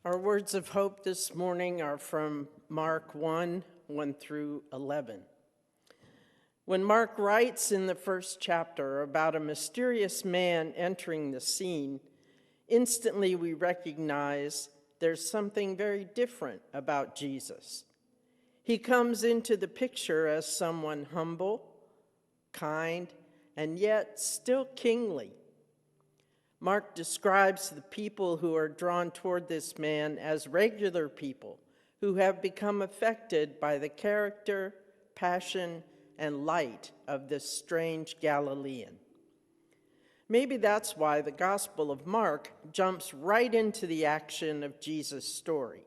Our words of hope this morning are from Mark 1 through 11. When Mark writes in the first chapter about a mysterious man entering the scene, instantly we recognize there's something very different about Jesus. He comes into the picture as someone humble, kind, and yet still kingly. Mark describes the people who are drawn toward this man as regular people who have become affected by the character, passion, and light of this strange Galilean. Maybe that's why the Gospel of Mark jumps right into the action of Jesus' story.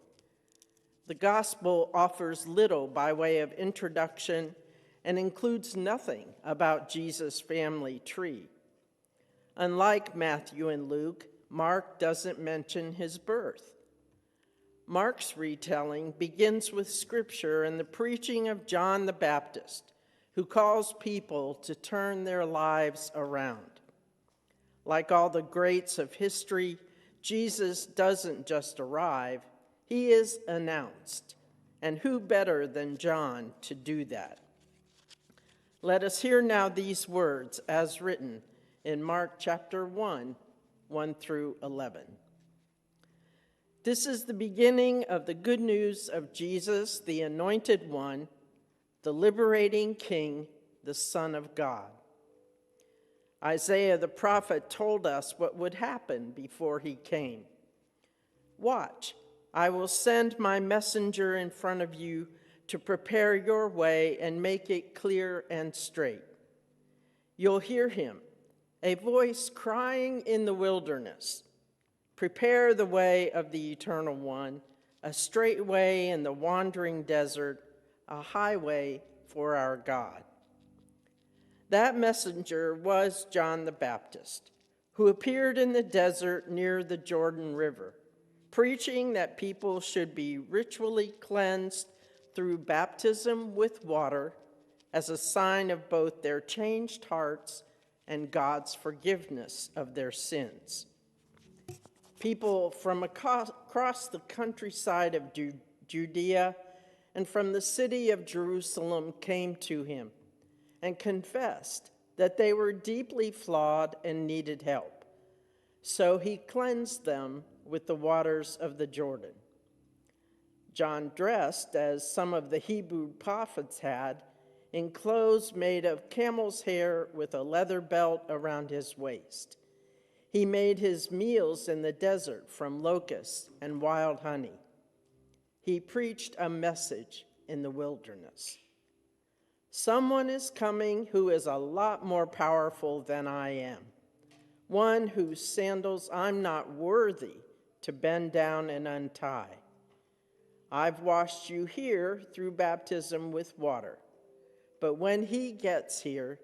The Gospel offers little by way of introduction and includes nothing about Jesus' family tree. Unlike Matthew and Luke, Mark doesn't mention his birth. Mark's retelling begins with scripture and the preaching of John the Baptist, who calls people to turn their lives around. Like all the greats of history, Jesus doesn't just arrive, he is announced. And who better than John to do that? Let us hear now these words as written in Mark chapter 1 through 11. This is the beginning of the good news of Jesus, the Anointed One, the liberating King, the Son of God. Isaiah the prophet told us what would happen before he came. Watch, I will send my messenger in front of you to prepare your way and make it clear and straight. You'll hear him, a voice crying in the wilderness, prepare the way of the Eternal One, a straight way in the wandering desert, a highway for our God. That messenger was John the Baptist, who appeared in the desert near the Jordan River, preaching that people should be ritually cleansed through baptism with water as a sign of both their changed hearts and God's forgiveness of their sins. People from across the countryside of Judea and from the city of Jerusalem came to him and confessed that they were deeply flawed and needed help. So he cleansed them with the waters of the Jordan. John dressed, as some of the Hebrew prophets had, in clothes made of camel's hair with a leather belt around his waist. He made his meals in the desert from locusts and wild honey. He preached a message in the wilderness. Someone is coming who is a lot more powerful than I am, one whose sandals I'm not worthy to bend down and untie. I've washed you here through baptism with water. But when he gets here,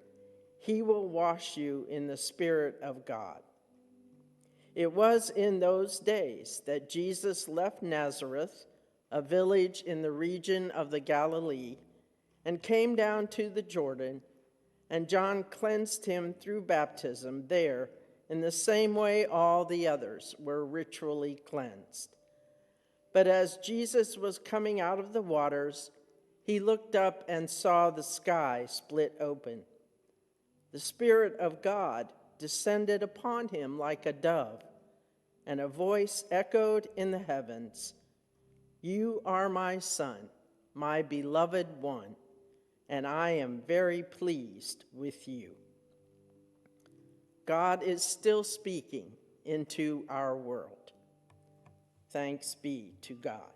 he will wash you in the Spirit of God. It was in those days that Jesus left Nazareth, a village in the region of the Galilee, and came down to the Jordan, and John cleansed him through baptism there in the same way all the others were ritually cleansed. But as Jesus was coming out of the waters, he looked up and saw the sky split open. The Spirit of God descended upon him like a dove, and a voice echoed in the heavens, "You are my Son, my beloved one, and I am very pleased with you." God is still speaking into our world. Thanks be to God.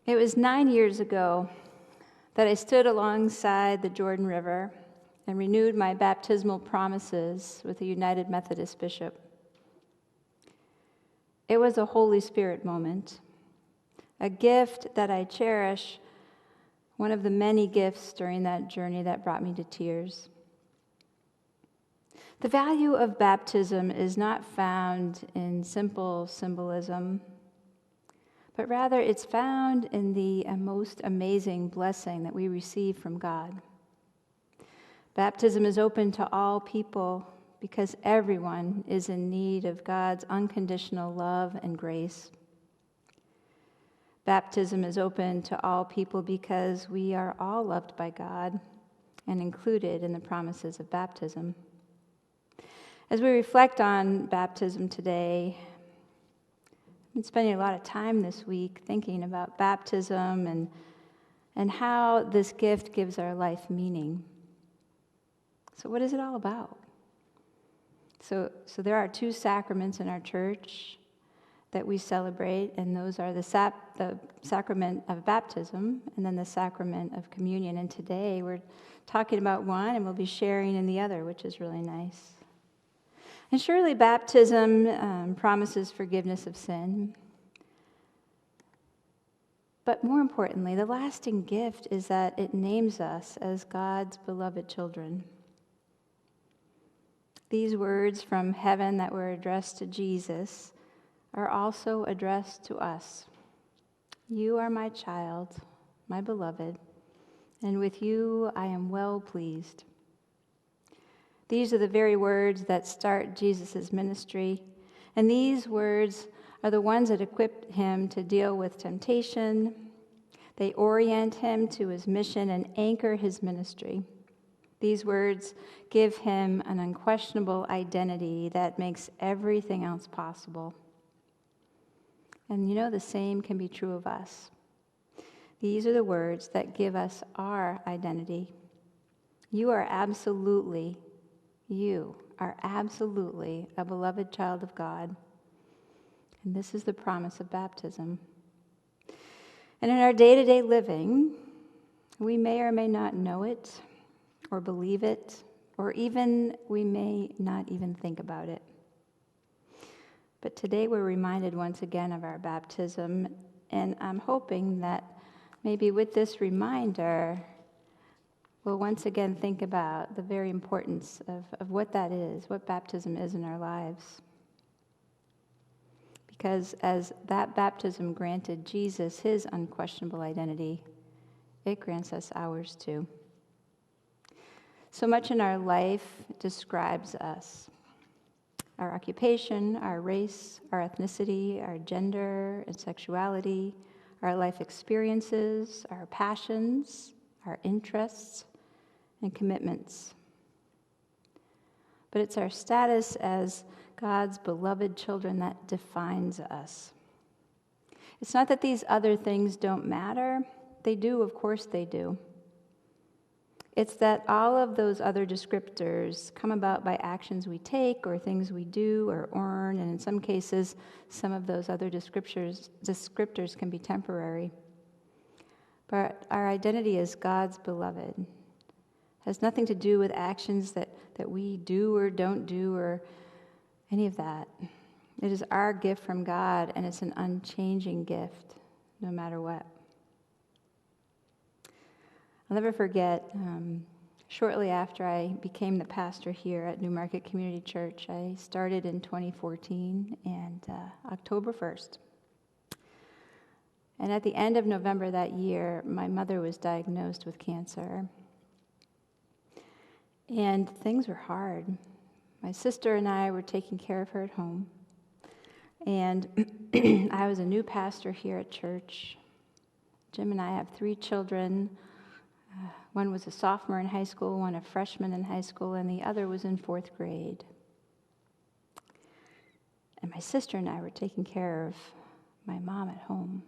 It was 9 years ago that I stood alongside the Jordan River and renewed my baptismal promises with a United Methodist bishop. It was a Holy Spirit moment, a gift that I cherish, one of the many gifts during that journey that brought me to tears. The value of baptism is not found in simple symbolism, but rather it's found in the most amazing blessing that we receive from God. Baptism is open to all people because everyone is in need of God's unconditional love and grace. Baptism is open to all people because we are all loved by God and included in the promises of baptism. As we reflect on baptism today, I've been spending a lot of time this week thinking about baptism and how this gift gives our life meaning. So what is it all about? So there are two sacraments in our church that we celebrate, and those are the sacrament of baptism and then the sacrament of communion. And today we're talking about one, and we'll be sharing in the other, which is really nice. And surely baptism promises forgiveness of sin. But more importantly, the lasting gift is that it names us as God's beloved children. These words from heaven that were addressed to Jesus are also addressed to us. You are my child, my beloved, and with you I am well pleased. These are the very words that start Jesus' ministry, and these words are the ones that equip him to deal with temptation. They orient him to his mission and anchor his ministry. These words give him an unquestionable identity that makes everything else possible. And you know, the same can be true of us. These are the words that give us our identity. You are absolutely a beloved child of God. And this is the promise of baptism. And in our day-to-day living, we may or may not know it, or believe it, or even we may not even think about it. But today we're reminded once again of our baptism, and I'm hoping that maybe with this reminder, we'll once again think about the very importance of what that is, what baptism is in our lives. Because as that baptism granted Jesus his unquestionable identity, it grants us ours too. So much in our life describes us. Our occupation, our race, our ethnicity, our gender and sexuality, our life experiences, our passions, our interests, and commitments. But it's our status as God's beloved children that defines us. It's not that these other things don't matter. They do, of course they do. It's that all of those other descriptors come about by actions we take or things we do or earn, and in some cases, some of those other descriptors can be temporary. But our identity as God's beloved has nothing to do with actions that we do or don't do or any of that. It is our gift from God, and it's an unchanging gift, no matter what. I'll never forget, shortly after I became the pastor here at Newmarket Community Church, I started in 2014, and October 1st. And at the end of November that year, my mother was diagnosed with cancer. And things were hard. My sister and I were taking care of her at home. And I was a new pastor here at church. Jim and I have 3 children. One was a sophomore in high school, one a freshman in high school, and the other was in 4th grade. And my sister and I were taking care of my mom at home.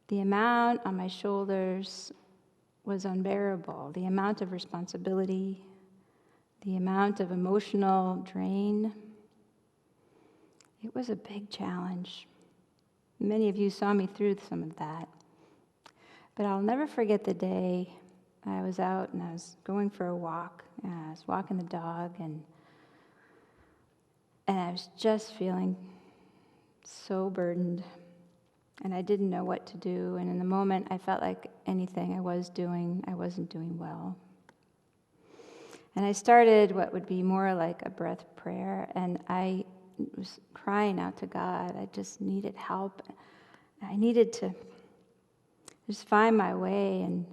The amount on my shoulders was unbearable. The amount of responsibility, the amount of emotional drain. It was a big challenge. Many of you saw me through some of that. But I'll never forget the day I was out and I was going for a walk. I was walking the dog, and I was just feeling so burdened. And I didn't know what to do. And in the moment, I felt like anything I wasn't doing well. And I started what would be more like a breath prayer. And I was crying out to God. I just needed help. I needed to just find my way and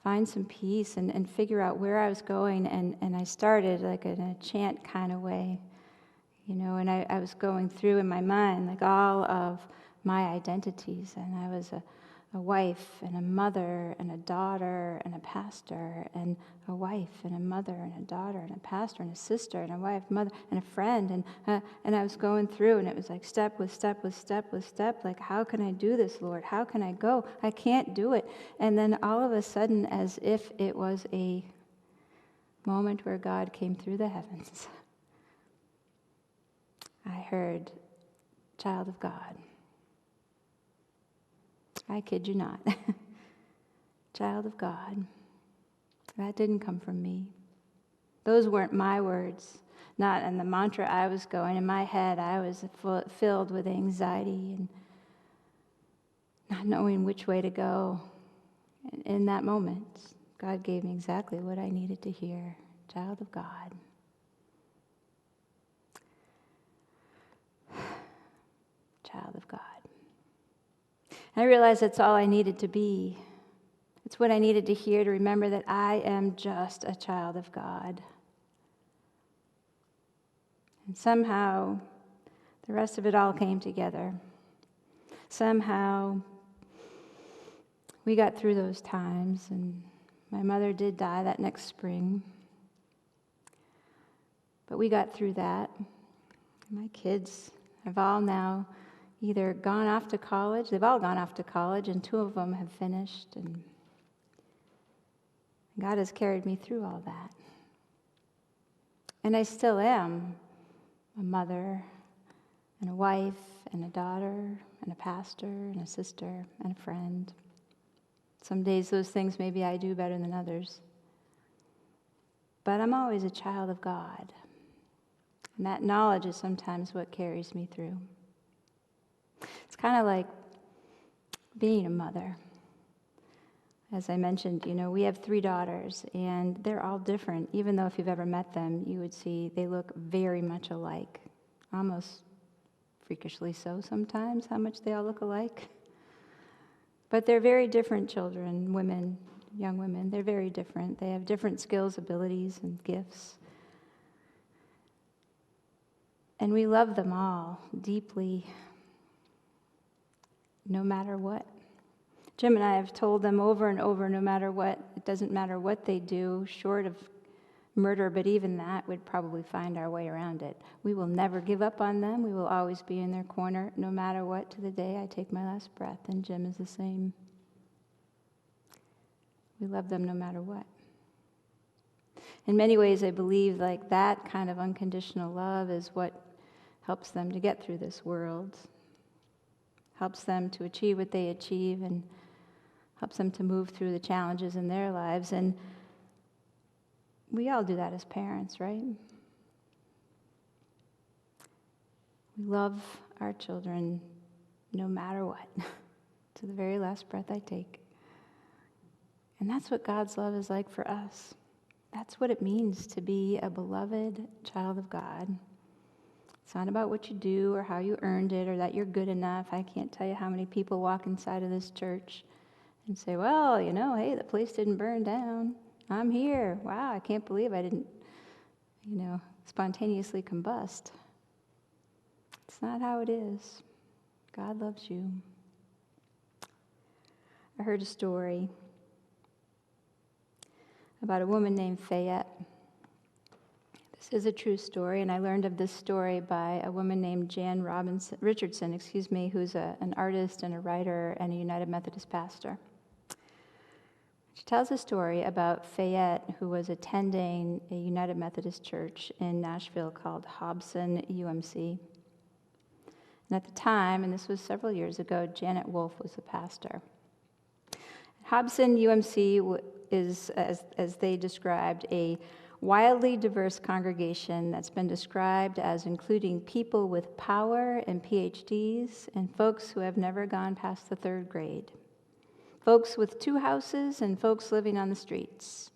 find some peace and figure out where I was going. And I started like in a chant kind of way, and I was going through in my mind like all of my identities. And I was a wife and a mother and a daughter and a pastor and a wife and a mother and a daughter and a pastor and a sister and a wife, mother and a friend. And I was going through, and it was like step with step with step with step. Like, how can I do this, Lord? How can I go? I can't do it. And then all of a sudden, as if it was a moment where God came through the heavens, I heard, "Child of God." I kid you not. Child of God. That didn't come from me. Those weren't my words. Not in the mantra I was going. In my head, I was filled with anxiety and not knowing which way to go. And in that moment, God gave me exactly what I needed to hear. Child of God. Child of God. I realized that's all I needed to be. It's what I needed to hear to remember that I am just a child of God. And somehow, the rest of it all came together. Somehow, we got through those times, and my mother did die that next spring. But we got through that. My kids have all now either gone off to college, they've all gone off to college, and 2 of them have finished, and God has carried me through all that. And I still am a mother, and a wife, and a daughter, and a pastor, and a sister, and a friend. Some days those things maybe I do better than others. But I'm always a child of God. And that knowledge is sometimes what carries me through. It's kind of like being a mother. As I mentioned, we have 3 daughters, and they're all different. Even though if you've ever met them, you would see they look very much alike, almost freakishly so sometimes, how much they all look alike. But they're very different children, women, young women. They're very different. They have different skills, abilities, and gifts. And we love them all deeply, no matter what. Jim and I have told them over and over, no matter what, it doesn't matter what they do, short of murder, but even that, we'd probably find our way around it. We will never give up on them. We will always be in their corner, no matter what, to the day I take my last breath, and Jim is the same. We love them no matter what. In many ways, I believe like that kind of unconditional love is what helps them to get through this world, helps them to achieve what they achieve, and helps them to move through the challenges in their lives. And we all do that as parents, right? We love our children no matter what, to the very last breath I take. And that's what God's love is like for us. That's what it means to be a beloved child of God. It's not about what you do or how you earned it or that you're good enough. I can't tell you how many people walk inside of this church and say, well, hey, the place didn't burn down. I'm here. Wow, I can't believe I didn't, spontaneously combust. It's not how it is. God loves you. I heard a story about a woman named Fayette. This is a true story, and I learned of this story by a woman named Jan Richardson, who's an artist and a writer and a United Methodist pastor. She tells a story about Fayette, who was attending a United Methodist church in Nashville called Hobson UMC. And at the time, and this was several years ago, Janet Wolfe was the pastor. Hobson UMC is, as they described, a wildly diverse congregation that's been described as including people with power and PhDs and folks who have never gone past the 3rd grade. Folks with 2 houses and folks living on the streets.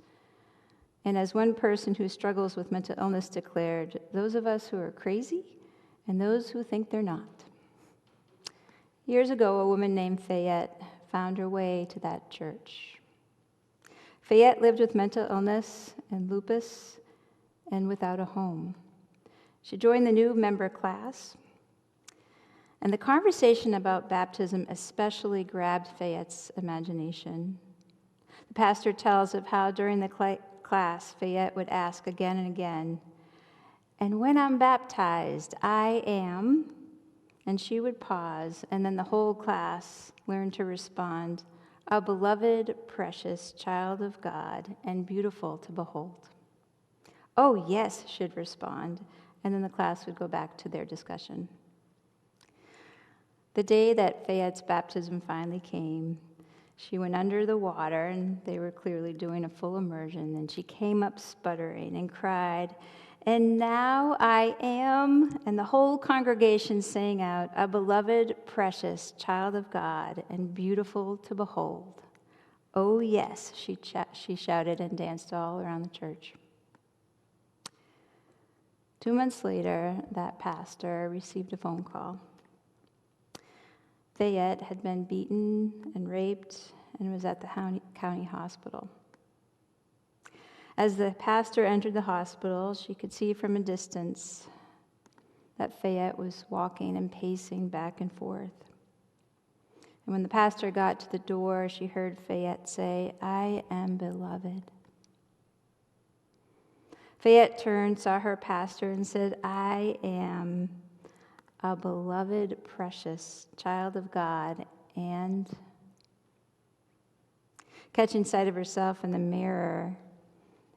And as one person who struggles with mental illness declared, those of us who are crazy and those who think they're not. Years ago, a woman named Fayette found her way to that church. Fayette lived with mental illness and lupus and without a home. She joined the new member class, and the conversation about baptism especially grabbed Fayette's imagination. The pastor tells of how during the class, Fayette would ask again and again, "And when I'm baptized, I am," and she would pause, and then the whole class learned to respond, "A beloved, precious child of God, and beautiful to behold." "Oh, yes," she'd respond, and then the class would go back to their discussion. The day that Fayette's baptism finally came, she went under the water, and they were clearly doing a full immersion, and she came up sputtering and cried, "And now I am," and the whole congregation sang out, "A beloved, precious child of God, and beautiful to behold." "Oh, yes," she shouted and danced all around the church. 2 months later, that pastor received a phone call. Fayette had been beaten and raped and was at the county hospital. As the pastor entered the hospital, she could see from a distance that Fayette was walking and pacing back and forth. And when the pastor got to the door, she heard Fayette say, "I am beloved." Fayette turned, saw her pastor, and said, "I am a beloved, precious child of God," and catching sight of herself in the mirror,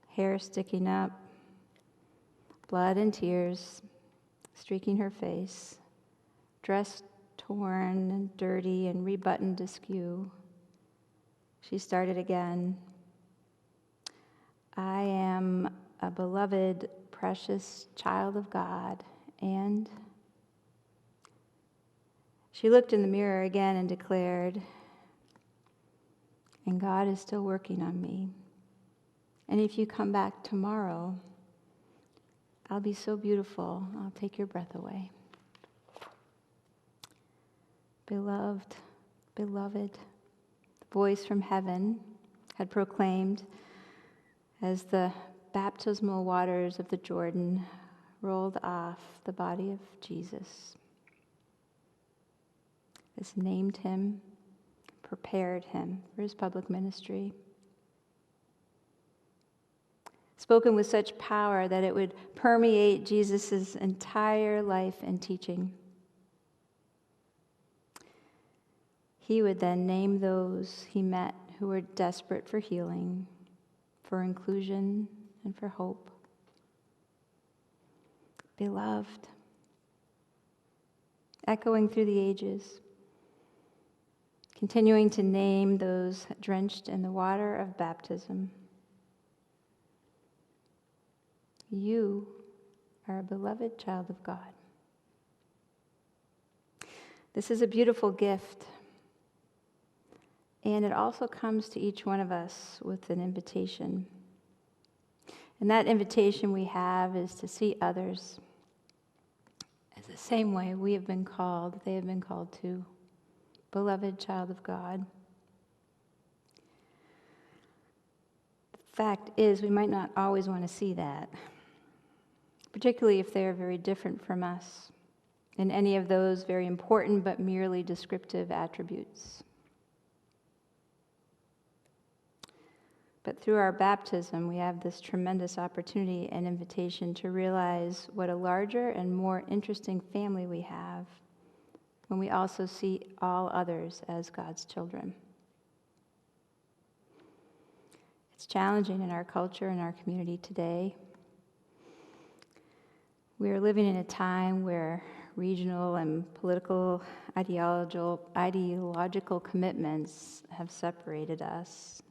hair sticking up, blood and tears streaking her face, dress torn and dirty and rebuttoned askew, she started again. "I am a beloved, precious child of God," and she looked in the mirror again and declared, "And God is still working on me. And if you come back tomorrow, I'll be so beautiful, I'll take your breath away." Beloved, beloved, the voice from heaven had proclaimed as the baptismal waters of the Jordan rolled off the body of Jesus. This named him, prepared him for his public ministry. Spoken with such power that it would permeate Jesus' entire life and teaching. He would then name those he met who were desperate for healing, for inclusion, and for hope. Beloved, echoing through the ages, continuing to name those drenched in the water of baptism. You are a beloved child of God. This is a beautiful gift, and it also comes to each one of us with an invitation. And that invitation we have is to see others as the same way we have been called, they have been called to. Beloved child of God. The fact is, we might not always want to see that, particularly if they are very different from us in any of those very important but merely descriptive attributes. But through our baptism, we have this tremendous opportunity and invitation to realize what a larger and more interesting family we have when we also see all others as God's children. It's challenging in our culture and our community today. We are living in a time where regional and political ideological commitments have separated us.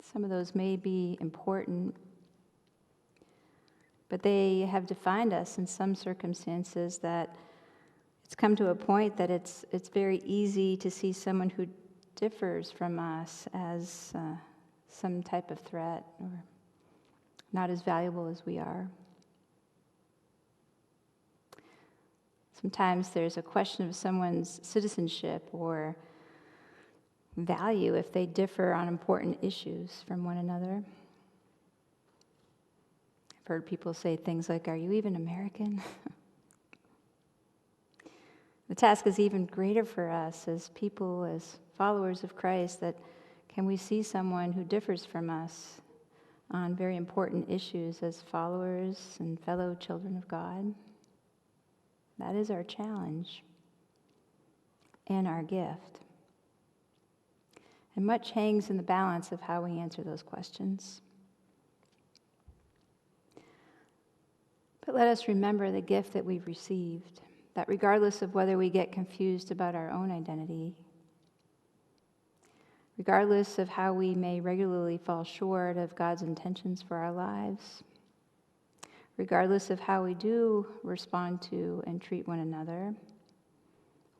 Some of those may be important, but they have defined us in some circumstances that it's come to a point that it's very easy to see someone who differs from us as some type of threat or not as valuable as we are. Sometimes there's a question of someone's citizenship or value if they differ on important issues from one another. I've heard people say things like, "Are you even American?" The task is even greater for us as people, as followers of Christ, that can we see someone who differs from us on very important issues as followers and fellow children of God? That is our challenge and our gift. And much hangs in the balance of how we answer those questions. But let us remember the gift that we've received, that regardless of whether we get confused about our own identity, regardless of how we may regularly fall short of God's intentions for our lives, regardless of how we do respond to and treat one another,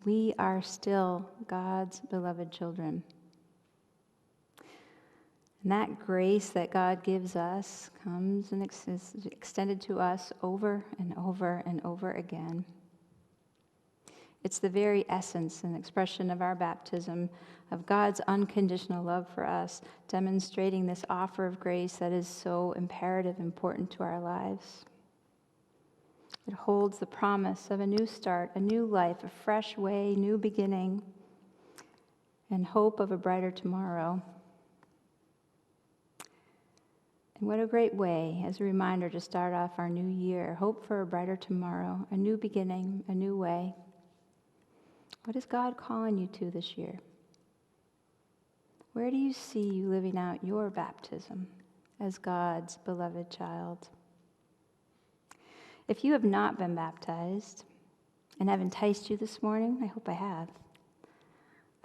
we are still God's beloved children. And that grace that God gives us comes and is extended to us over and over and over again. It's the very essence and expression of our baptism, of God's unconditional love for us, demonstrating this offer of grace that is so imperative, important to our lives. It holds the promise of a new start, a new life, a fresh way, new beginning, and hope of a brighter tomorrow. And what a great way, as a reminder, to start off our new year. Hope for a brighter tomorrow, a new beginning, a new way. What is God calling you to this year? Where do you see you living out your baptism as God's beloved child? If you have not been baptized and have enticed you this morning, I hope I have.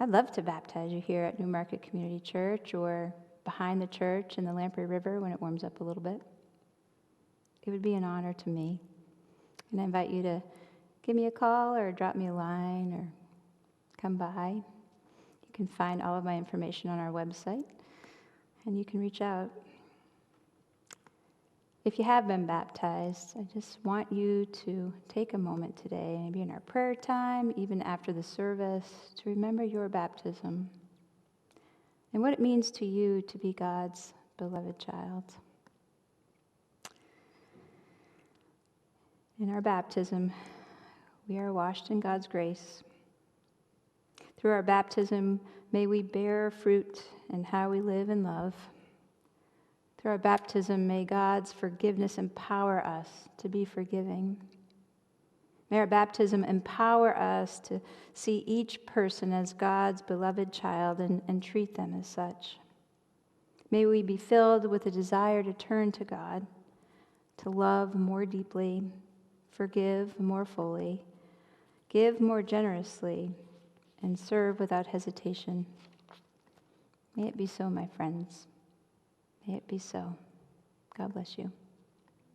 I'd love to baptize you here at New Market Community Church or behind the church in the Lamprey River when it warms up a little bit. It would be an honor to me. And I invite you to give me a call or drop me a line or come by. You can find all of my information on our website, and you can reach out. If you have been baptized, I just want you to take a moment today, maybe in our prayer time, even after the service, to remember your baptism and what it means to you to be God's beloved child. In our baptism, we are washed in God's grace. Through our baptism, may we bear fruit in how we live and love. Through our baptism, may God's forgiveness empower us to be forgiving. May our baptism empower us to see each person as God's beloved child and treat them as such. May we be filled with a desire to turn to God, to love more deeply, forgive more fully, give more generously, and serve without hesitation. May it be so, my friends. May it be so. God bless you.